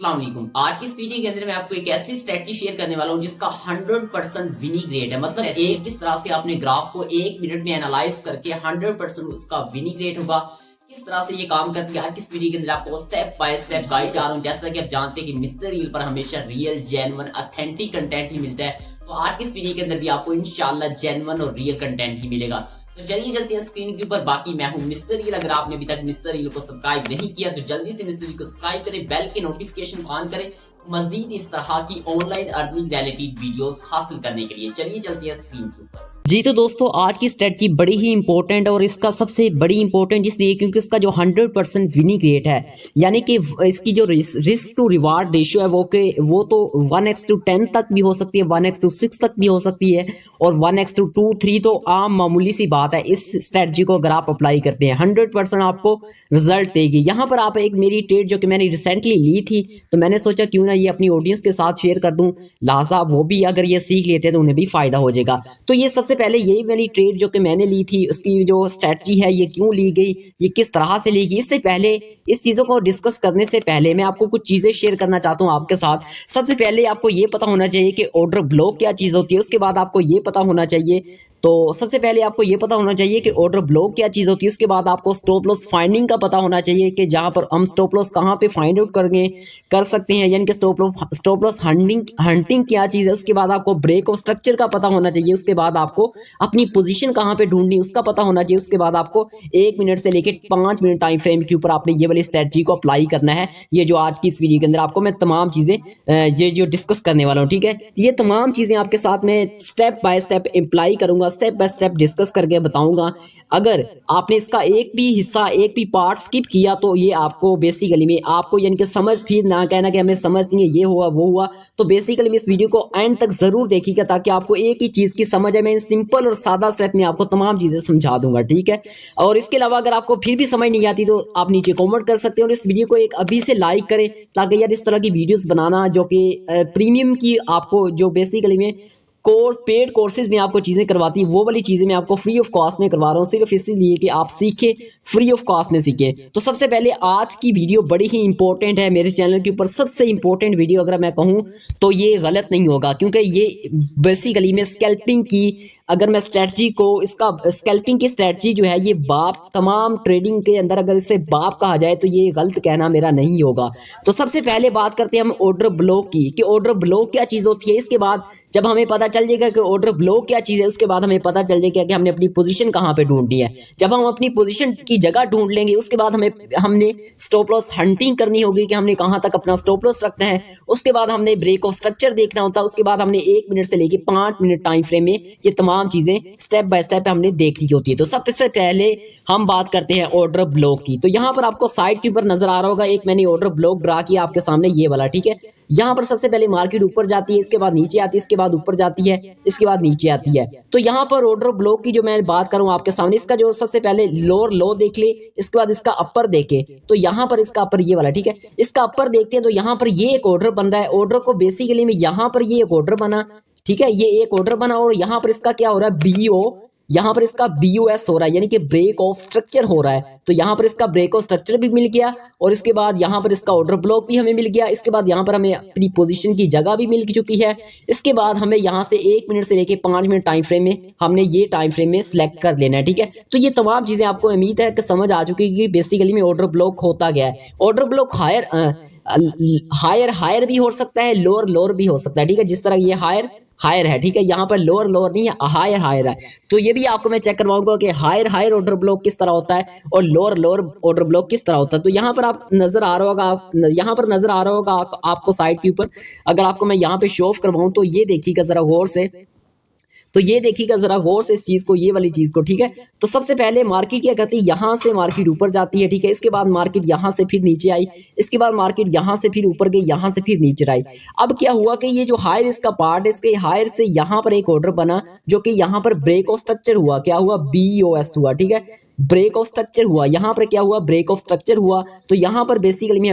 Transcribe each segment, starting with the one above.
अस्सलाम वालेकुम। आज की इस वीडियो के अंदर मैं आपको एक ऐसी स्ट्रेटजी शेयर करने वाला हूं जिसका 100% विनिंग रेट है। मतलब एक किस तरह से आपने ग्राफ को 1 मिनट में एनालाइज करके 100% उसका विनिंग रेट होगा, किस तरह से ये काम करती है। आज की इस वीडियो के अंदर आपको स्टेप बाय स्टेप गाइड कर रहा हूं। जैसा कि आप जानते हैं कि मिस्टर रील पर हमेशा रियल, जेन्युइन, ऑथेंटिक कंटेंट ही मिलता है, तो आज की इस वीडियो के अंदर भी आपको इंशाल्लाह जेन्युइन और रियल कंटेंट ही मिलेगा। तो चलिए चलते हैं स्क्रीन के ऊपर। बाकी मैं हूं मिस्टर रील। अगर आपने अभी तक मिस्टर रील को सब्सक्राइब नहीं किया तो जल्दी से मिस्टर रील को सब्सक्राइब करें, बेल के नोटिफिकेशन को ऑन करें मजीद इस तरह की ऑनलाइन अर्निंग रिलेटेड वीडियोस हासिल करने के लिए। चलिए चलते हैं स्क्रीन के ऊपर। जी तो दोस्तों, आज की स्ट्रेटजी बड़ी ही इंपॉर्टेंट और इसका सबसे बड़ी इंपॉर्टेंट इसलिए क्योंकि इसका जो 100% विनिंग रेट है, यानी कि इसकी जो रिस्क टू रिवार्ड रेशियो है वो तो 1:10 तक भी हो सकती है, 1:6 तक भी हो सकती है, और 1:2-3 तो आम मामूली सी बात है। इस स्ट्रेटजी को अगर आप अप्लाई करते हैं 100% आपको रिजल्ट देगी। यहाँ पर आप एक मेरी ट्रेड जो कि मैंने रिसेंटली ली थी, तो मैंने सोचा क्यों ना ये अपनी ऑडियंस के साथ शेयर कर दूं, लिहाजा वो भी अगर ये सीख लेते हैं तो उन्हें भी फायदा हो जाएगा। तो ये सबसे पहले यही वाली ट्रेड जो कि मैंने ली थी, उसकी जो स्ट्रेटजी है ये क्यों ली गई, ये किस तरह से ली गई, इससे पहले इस चीज़ों को डिस्कस करने से पहले मैं आपको कुछ चीज़ें शेयर करना चाहता हूँ आपके साथ। सबसे पहले आपको ये पता होना चाहिए कि ऑर्डर ब्लॉक क्या चीज़ होती है। उसके बाद आपको ये पता होना चाहिए, तो सबसे पहले आपको ये पता होना चाहिए कि ऑर्डर ब्लॉक क्या चीज़ होती है। उसके बाद आपको स्टॉप लॉस फाइंडिंग का पता होना चाहिए कि जहाँ पर हम स्टॉप लॉस कहाँ पे फाइंड आउट कर सकते हैं, यानी कि स्टॉप लॉस हंटिंग क्या चीज़ है। उसके बाद आपको ब्रेक ऑफ स्ट्रक्चर का पता होना चाहिए। उसके बाद आपको अपनी पोजीशन कहाँ पे ढूंढनी उसका पता होना चाहिए। उसके बाद आपको 1 मिनट से लेकर 5 मिनट टाइम फ्रेम के ऊपर आपने ये वाली स्ट्रेटजी को अप्लाई करना है। ये जो आज की इस वीडियो के अंदर आपको मैं तमाम चीज़ें ये जो डिस्कस करने वाला हूँ, ठीक है, ये तमाम चीज़ें आपके साथ मैं स्टेप बाय स्टेप अप्लाई करूँगा, स्टेप बाय स्टेप डिस्कस करके बताऊंगा। अगर आपने इसका एक भी हिस्सा, एक भी पार्ट स्किप किया तो ये आपको बेसिकली में आपको यानी कि समझ, फिर ना कहना कि हमें समझ नहीं है, ये हुआ वो हुआ। तो बेसिकली में इस वीडियो को एंड तक जरूर देखिएगा ताकि आपको एक ही चीज़ की समझ है। मैं सिंपल और सादा स्टेप में आपको तमाम चीज़ें समझा दूंगा, ठीक है। और इसके अलावा अगर आपको फिर भी समझ नहीं आती तो आप नीचे कॉमेंट कर सकते हैं, और इस वीडियो को एक अभी से लाइक करें ताकि यार इस तरह की वीडियोज़ बनाना जो कि प्रीमियम की आपको जो बेसिकली में पेड कोर्सेज में आपको चीज़ें करवाती है, वो वाली चीज़ें मैं आपको फ्री ऑफ कॉस्ट में करवा रहा हूँ, सिर्फ इसलिए कि आप सीखें, फ्री ऑफ कॉस्ट में सीखें। तो सबसे पहले आज की वीडियो बड़ी ही इंपॉर्टेंट है। मेरे चैनल के ऊपर सबसे इंपॉर्टेंट वीडियो अगर मैं कहूँ तो ये गलत नहीं होगा, क्योंकि ये बेसिकली में स्कैल्पिंग की, अगर मैं स्ट्रेटजी को, इसका स्कैल्पिंग की स्ट्रेटजी जो है ये बाप तमाम ट्रेडिंग के अंदर अगर इसे बाप कहा जाए तो ये गलत कहना मेरा नहीं होगा। तो सबसे पहले बात करते हैं हम ऑर्डर ब्लॉक की, कि ऑर्डर ब्लॉक क्या चीज़ होती है। इसके बाद जब हमें पता चल जाएगा कि ऑर्डर ब्लॉक क्या चीज़ है, उसके बाद हमें पता चल जाएगा कि हमने अपनी पोजीशन कहाँ पे ढूंढनी है। जब हम अपनी पोजीशन की जगह ढूंढ लेंगे उसके बाद हमने स्टॉप लॉस हंटिंग करनी होगी कि हमने कहाँ तक अपना स्टॉप लॉस रखना है। उसके बाद हमने ब्रेक ऑफ स्ट्रक्चर देखना होता है। उसके बाद हमने 1 मिनट से लेकर 5 मिनट टाइम फ्रेम में ये तमाम चीज़ें स्टेप बाय स्टेप हमने देखनी होती है। तो सबसे पहले हम बात करते हैं ऑर्डर ब्लॉक की। तो यहाँ पर आपको साइड के ऊपर नजर आ रहा होगा, एक मैंने ऑर्डर ब्लॉक ड्रा किया आपके सामने, ये वाला, ठीक है। यहाँ पर सबसे पहले मार्केट ऊपर जाती है, इसके बाद नीचे आती है, इसके बाद ऊपर जाती है, इसके बाद नीचे आती है। तो यहाँ पर ऑर्डर ब्लॉक की जो मैं बात करूँ आपके सामने, इसका जो सबसे पहले लोअर लो देख ले, इसके बाद इसका अपर देखे। तो यहाँ पर इसका अपर ये वाला, ठीक है, इसका अपर देखते हैं तो यहाँ पर ये एक ऑर्डर बन रहा है। ऑर्डर को बेसिकली में यहाँ पर ये एक ऑर्डर बना, ठीक है, ये एक ऑर्डर बना, और यहाँ पर इसका क्या हो रहा है, बीओ, यहाँ पर इसका BOS हो रहा है, यानी कि ब्रेक ऑफ स्ट्रक्चर हो रहा है। तो यहाँ पर इसका ब्रेक ऑफ स्ट्रक्चर भी मिल गया, और इसके बाद यहाँ पर इसका ऑर्डर ब्लॉक भी हमें मिल गया। इसके बाद यहाँ पर हमें अपनी पोजीशन की जगह भी मिल चुकी है। इसके बाद हमें यहाँ से 1 मिनट से लेके 5 मिनट टाइम फ्रेम में हमने ये टाइम फ्रेम में सिलेक्ट कर लेना है, ठीक है। तो ये तमाम चीज़ें आपको उम्मीद है कि समझ आ चुकी है कि बेसिकली में ऑर्डर ब्लॉक होता गया है। ऑर्डर ब्लॉक हायर भी हो सकता है, लोअर भी हो सकता है, ठीक है। जिस तरह ये हायर है, ठीक है, यहाँ पर लोअर नहीं है, हायर है। तो ये भी आपको मैं चेक करवाऊंगा कि हायर ऑर्डर ब्लॉक किस तरह होता है और लोअर ऑर्डर ब्लॉक किस तरह होता है। तो यहाँ पर आप नजर आ रहा होगा, यहाँ पर नजर आ रहा होगा आपको साइड के ऊपर। अगर आपको मैं यहाँ पे शो ऑफ करवाऊं तो ये देखिएगा जरा गौर से, तो ये देखिएगा जरा गौर से इस चीज को, ये वाली चीज को, ठीक है। तो सबसे पहले मार्केट क्या करती है, यहाँ से मार्केट ऊपर जाती है, ठीक है। इसके बाद मार्केट यहाँ से फिर नीचे आई, इसके बाद मार्केट यहाँ से फिर ऊपर गई, यहाँ से फिर नीचे आई। अब क्या हुआ कि ये जो हायर इसका पार्ट है, इसके हायर से यहाँ पर एक ऑर्डर बना जो कि यहाँ पर ब्रेक ऑफ स्ट्रक्चर हुआ, क्या हुआ, BOS हुआ, ठीक है। ब्रेक ऑफ स्ट्रक्चर हुआ, यहाँ पर क्या हुआ, ब्रेक ऑफ स्ट्रक्चर हुआ। तो यहाँ पर बेसिकली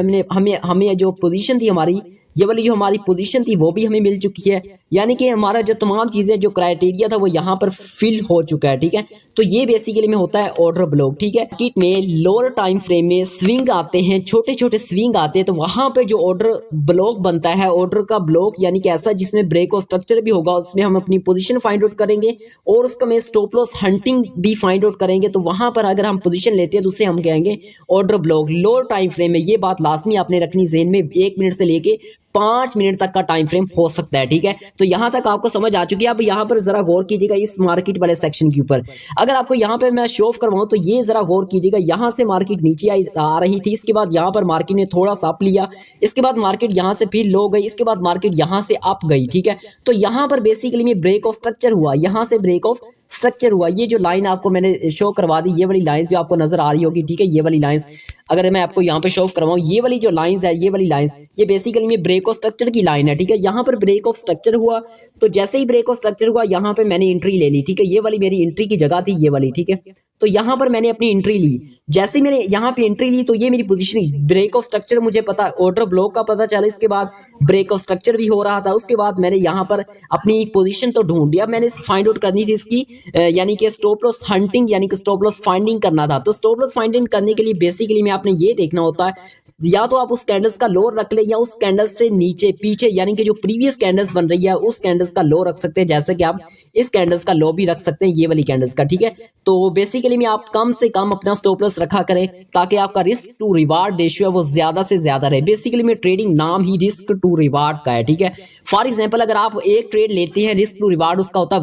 हमें जो पोजीशन थी हमारी, ये वाली जो हमारी पोजीशन थी वो भी हमें मिल चुकी है, यानी कि हमारा जो तमाम चीजें जो क्राइटेरिया था वो यहाँ पर फिल हो चुका है, ठीक है। तो ये बेसिकली में होता है ऑर्डर ब्लॉक, ठीक है। मार्केट में लोअर टाइम फ्रेम में स्विंग आते हैं, छोटे छोटे स्विंग आते हैं, तो वहां पे जो ऑर्डर ब्लॉक बनता है, ऑर्डर का ब्लॉक यानी कि ऐसा जिसमें ब्रेक और स्ट्रक्चर भी होगा, उसमें हम अपनी पोजीशन फाइंड आउट करेंगे और उसका में स्टॉप लॉस हंटिंग भी फाइंड आउट करेंगे। तो वहां पर अगर हम पोजीशन लेते हैं तो उसे हम कहेंगे order block lower time frame में। ये बात लाजमी आपने रखनी ज़हन में, 1 मिनट से लेके 5 मिनट तक का टाइम फ्रेम हो सकता है, ठीक है। तो यहां तक आपको समझ आ चुकी है। अब यहां पर जरा गौर कीजिएगा इस मार्केट वाले सेक्शन के ऊपर। अगर आपको यहां पे मैं शो ऑफ करवाऊं तो ये जरा गौर कीजिएगा, यहां से मार्केट नीचे आ रही थी, इसके बाद यहां पर मार्केट ने थोड़ा सा अप लिया, इसके बाद मार्केट यहां से फिर लो गई, इसके बाद मार्केट यहां से अप गई, ठीक है। तो यहां पर बेसिकली में ब्रेक ऑफ स्ट्रक्चर हुआ, यहां से ब्रेक ऑफ स्ट्रक्चर हुआ। ये जो लाइन आपको मैंने शो करवा दी, ये वाली लाइंस जो आपको नजर आ रही होगी, ठीक है, ये वाली लाइंस अगर मैं आपको यहाँ पे शो ऑफ करवाऊं, ये वाली जो लाइंस है, ये वाली लाइंस, ये बेसिकली में ब्रेक ऑफ स्ट्रक्चर की लाइन है, ठीक है। यहाँ पर ब्रेक ऑफ स्ट्रक्चर हुआ, तो जैसे ही ब्रेक ऑफ स्ट्रक्चर हुआ यहाँ पे मैंने एंट्री ले ली, ठीक है। ये वाली मेरी एंट्री की जगह थी, ये वाली, ठीक है। तो यहाँ पर मैंने अपनी एंट्री ली, जैसे मैंने यहाँ पे एंट्री ली तो ये मेरी पोजीशन, ब्रेक ऑफ स्ट्रक्चर मुझे पता, ऑर्डर ब्लॉक का पता चला, इसके बाद ब्रेक ऑफ स्ट्रक्चर भी हो रहा था, उसके बाद मैंने यहाँ पर अपनी पोजीशन तो ढूंढ लिया, मैंने फाइंड आउट करनी थी इसकी यानी कि स्टॉप लॉस हंटिंग यानी कि स्टॉप लॉस फाइंडिंग करना था। तो स्टॉप लॉस फाइंडिंग करने के लिए बेसिकली में आपने ये देखना होता है, या तो आप उस कैंडल्स का लो रख ले या उस कैंडल्स से नीचे पीछे यानी कि जो प्रीवियस कैंडल्स बन रही है उस कैंडल्स का लो रख सकते हैं, जैसे कि आप इस कैंडल्स का लो भी रख सकते हैं, ये वाली कैंडल्स का, ठीक है। तो बेसिकली में आप कम से कम अपना स्टॉप लॉस रखा करें ताकि आपका रिस्क टू रिवार्ड रेशियो है वो ज्यादा से ज्यादा रहे। बेसिकली में ट्रेडिंग नाम ही रिस्क टू रिवार्ड का है, ठीक है। फॉर एग्जांपल अगर आप एक ट्रेड लेते हैं, रिस्क टू रिवार्ड उसका होता है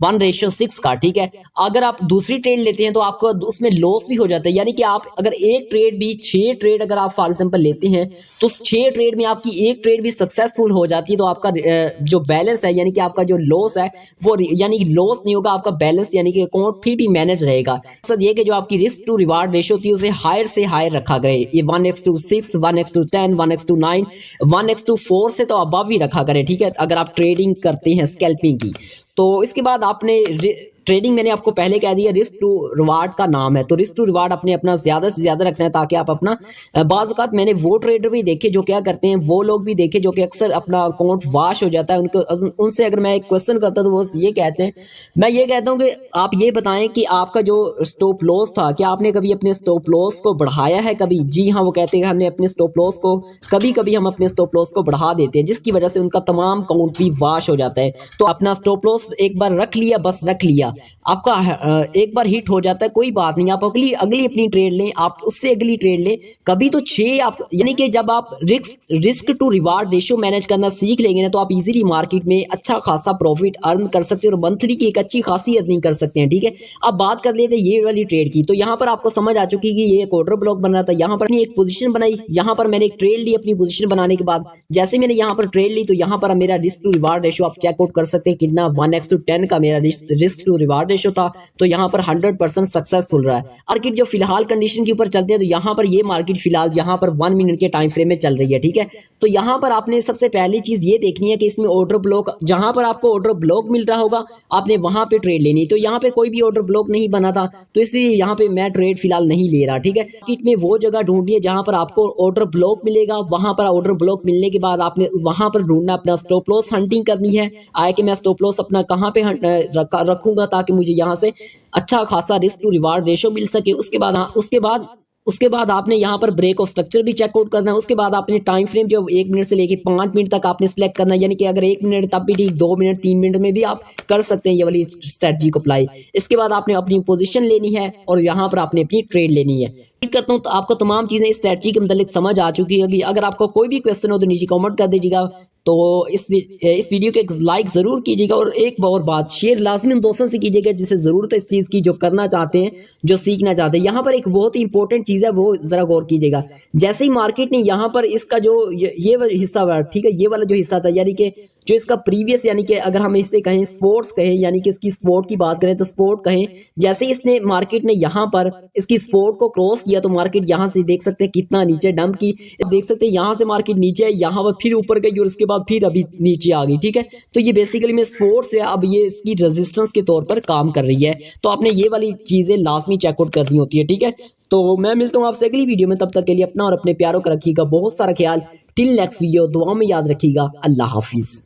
1:6 का, ठीक है। अगर आप दूसरी ट्रेड लेते हैं तो आपको उसमें लॉस भी हो जाता है, यानी कि आप अगर एक ट्रेड भी 6 ट्रेड अगर आप फॉर एग्जांपल लेते हैं तो 6 ट्रेड में आपकी एक ट्रेड भी सक्सेसफुल हो जाती है, तो आपका जो बैलेंस है यानी कि आपका जो लॉस है वो यानी कि लॉस नहीं होगा, आपका बैलेंस यानी कि अकाउंट फिर भी मैनेज रहेगा। मकसद ये कि जो आपकी रिस्क टू रिवार्ड रेशियो थी उसे हायर से हायर रखा करे, ये 1:6, 1:10, 1:9, 1:4 से तो अबव ही रखा करे, ठीक है, अगर आप ट्रेडिंग करते हैं स्कैल्पिंग की। तो इसके बाद आपने ट्रेडिंग मैंने आपको पहले कह दिया रिस्क टू रिवार्ड का नाम है, तो रिस्क टू रिवार्ड अपने अपना ज्यादा से ज्यादा रखना है ताकि आप अपना बाज़ औक़ात मैंने वो ट्रेडर भी देखे जो क्या करते हैं, वो लोग भी देखे जो कि अक्सर अपना अकाउंट वाश हो जाता है, उनको उनसे अगर मैं एक क्वेश्चन करता हूं तो वो ये कहते हैं, मैं ये कहता हूं कि आप ये बताएं कि आपका जो स्टॉप लॉस था क्या आपने कभी अपने स्टॉप लॉस को बढ़ाया है कभी? जी हाँ, वो कहते हैं हमने अपने स्टॉप लॉस को कभी कभी हम अपने स्टॉप लॉस को बढ़ा देते हैं जिसकी वजह से उनका तमाम अकाउंट भी वाश हो जाता है। तो अपना स्टॉप लॉस एक बार रख लिया, बस रख लिया, आपका एक बार हिट हो जाता है कोई बात नहीं, आप अगली अपनी ट्रेड लें, आप उससे अगली ट्रेड लें, कभी तो 6 आप यानी कि जब आप risk to reward ratio manage करना सीख लेंगे ना तो आप इजीली मार्केट में अच्छा खासा प्रॉफिट अर्न कर सकते हैं और मंथली की एक अच्छी खासी अर्निंग कर सकते हैं, ठीक है। अब बात कर लेते हैं ये वाली ट्रेड की, तो यहाँ पर आपको समझ आ चुकी कि ये एक ऑर्डर ब्लॉक बन रहा था, यहाँ पर एक पोजीशन बनाई, यहाँ पर मैंने एक ट्रेड ली, अपनी पोजीशन बनाने के बाद जैसे मैंने यहाँ पर ट्रेड ली तो यहाँ पर मेरा रिस्क टू रिवार्ड रेशियो आप चेकआउट कर सकते हैं कितना 1:10 का मेरा रिस्क टू रिवार्ड रेशियो था, तो यहाँ पर 100% सक्सेसफुल रहा है। मार्केट जो फिलहाल कंडीशन के ऊपर चलते हैं तो यहाँ पर ये मार्केट फिलहाल यहाँ पर 1 मिनट के टाइम फ्रेम में चल रही है, ठीक है। तो यहाँ पर आपने सबसे पहली चीज ये देखनी है कि इसमें ऑर्डर ब्लॉक, जहां पर आपको ऑर्डर ब्लॉक मिल रहा होगा आपने वहां पे ट्रेड लेनी, तो यहाँ पे कोई भी ऑर्डर ब्लॉक नहीं बना था तो इसलिए यहाँ पे मैं ट्रेड फिलहाल नहीं ले रहा, ठीक है। मार्केट में वो जगह ढूंढिए जहां पर आपको ऑर्डर ब्लॉक मिलेगा, वहां पर ऑर्डर ब्लॉक मिलने के बाद आपने वहां पर ढूंढना, अपना स्टॉप लॉस हंटिंग करनी है, आया कि मैं स्टॉप लॉस अपना कहाँ पे रखूंगा ताकि मुझे यहाँ से अच्छा खासा रिस्क टू रिवार्ड रेशियो मिल सके। उसके बाद आपने यहाँ पर ब्रेक ऑफ स्ट्रक्चर भी चेकआउट करना है। उसके बाद आपने टाइम फ्रेम जो 1 मिनट से लेके 5 मिनट तक आपने सिलेक्ट करना है, यानी कि अगर 1 मिनट तब भी ठीक, 2 मिनट 3 मिनट में भी आप कर सकते हैं ये वाली स्ट्रेटजी को अप्लाई। इसके बाद आपने अपनी पोजीशन लेनी है और यहाँ पर आपने अपनी ट्रेड लेनी है। उम्मीद करता हूँ तो आपको तमाम चीजें इस स्ट्रेटजी के मतलब समझ आ चुकी होगी। अगर आपको कोई भी क्वेश्चन हो तो नीचे कमेंट कर दीजिएगा, तो इस वीडियो को एक लाइक जरूर कीजिएगा और एक और बात शेयर लाजमी उन दोस्तों से कीजिएगा जिसे जरूरत है इस चीज की, जो करना चाहते हैं, जो सीखना चाहते हैं। यहाँ पर एक बहुत ही इंपॉर्टेंट चीज है वो जरा गौर कीजिएगा। जैसे ही मार्केट ने यहाँ पर इसका जो ये हिस्सा हुआ, ठीक है, ये वाला जो हिस्सा था यानी कि जो इसका प्रीवियस यानी कि अगर हम इसे कहें स्पोर्ट्स कहें यानी कि इसकी स्पोर्ट की बात करें तो स्पोर्ट कहें, जैसे इसने मार्केट ने यहाँ पर इसकी स्पोर्ट को क्रॉस किया तो मार्केट यहाँ से देख सकते हैं कितना नीचे डंप की, देख सकते हैं यहाँ से मार्केट नीचे है, यहाँ पर फिर ऊपर गई और उसके बाद फिर अभी नीचे आ गई। ठीक है, तो ये बेसिकली में स्पोर्ट्स है, अब ये इसकी रेजिस्टेंस के तौर पर काम कर रही है, तो आपने ये वाली चीजें लाजमी चेकआउट करनी होती है। ठीक है, तो मैं मिलता हूँ आपसे अगली वीडियो में, तब तक के लिए अपना और अपने प्यारों का रखिएगा बहुत सारा ख्याल। टिल नेक्स्ट वीडियो, दुआ में याद रखिएगा। अल्लाह हाफिज।